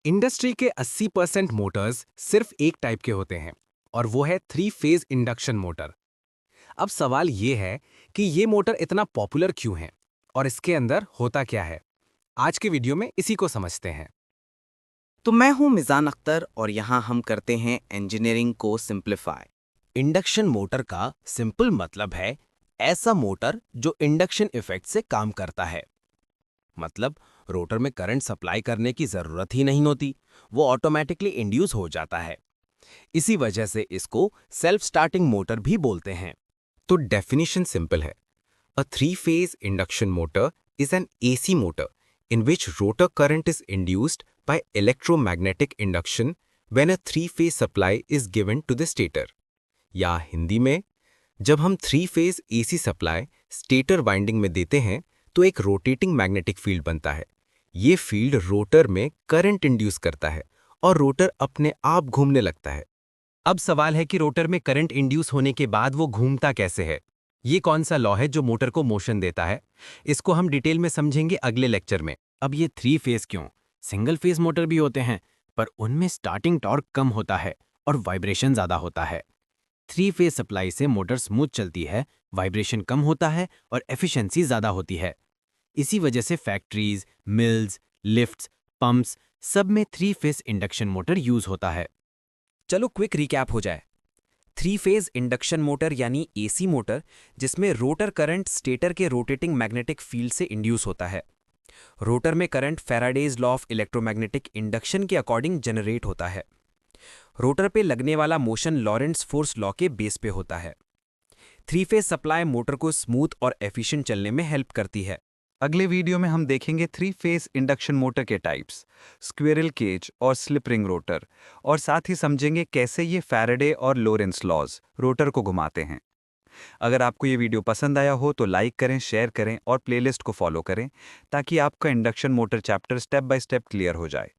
Industry के 80% Motors सिर्फ एक टाइप के होते हैं और वो है 3 फेज इंडक्शन मोटर। अब सवाल ये है कि ये मोटर इतना पॉपुलर क्यों है और इसके अंदर होता क्या है। आज के वीडियो में इसी को समझते हैं। तो मैं हूं मिजान अख्तर और यहाँ हम करते हैं इंजीनियरिंग को सिंप्लीफाई। इंडक्शन मोटर का सिंपल मतलब है ऐसा मोटर जो इंडक्शन इफेक्ट से काम करता है। मतलब रोटर में करंट सप्लाई करने की जरूरत ही नहीं होती, वो ऑटोमेटिकली इंड्यूस हो जाता है। इसी वजह से इसको सेल्फ स्टार्टिंग मोटर भी बोलते हैं। तो डेफिनेशन सिंपल है। अ 3 phase induction motor is an AC motor in which rotor current is induced by electromagnetic induction when a 3 phase supply is given to the stator। या हिंदी में, जब हम 3 phase AC supply stator winding में देते हैं तो एक रोटेटिंग मैग्नेटिक फील्ड बनता है। ये फील्ड रोटर में करंट इंड्यूस करता है और रोटर अपने आप घूमने लगता है। अब सवाल है कि रोटर में करंट इंड्यूस होने के बाद वो घूमता कैसे है। ये कौन सा लॉ है जो मोटर को मोशन देता है, इसको हम डिटेल में समझेंगे अगले लेक्चर में। अब ये 3 फेज क्यों, सिंगल फेज मोटर भी होते हैं पर उनमें स्टार्टिंग टॉर्क कम होता है और वाइब्रेशन ज़्यादा होता है। 3 फेज सप्लाई से मोटर स्मूथ चलती है, वाइब्रेशन कम होता है और एफिशिएंसी ज़्यादा होती है। इसी वजह से फैक्ट्रीज, मिल्स, लिफ्ट्स, पंप्स सब में 3 फेज इंडक्शन मोटर यूज होता है। चलो क्विक रिकैप हो जाए। 3 फेज इंडक्शन मोटर यानी एसी मोटर जिसमें रोटर करंट स्टेटर के रोटेटिंग मैग्नेटिक फील्ड से इंड्यूस होता है। रोटर में current Faraday's law of electromagnetic induction के अकॉर्डिंग जनरेट होता है। रोटर पे लगने वाला मोशन लॉरेंट्ज फोर्स लॉ के बेस पे होता है। 3 फेज सप्लाई मोटर को स्मूथ और एफिशिएंट चलने में हेल्प करती है। अगले वीडियो में हम देखेंगे 3 फेज इंडक्शन मोटर के टाइप्स, स्क्विरल केज और स्लिप रिंग रोटर, और साथ ही समझेंगे कैसे ये फैराडे और लोरेंस लॉज रोटर को घुमाते हैं। अगर आपको ये वीडियो पसंद आया हो तो लाइक करें, शेयर करें और प्लेलिस्ट को फॉलो करें ताकि आपका induction motor chapter step by step clear हो जाए।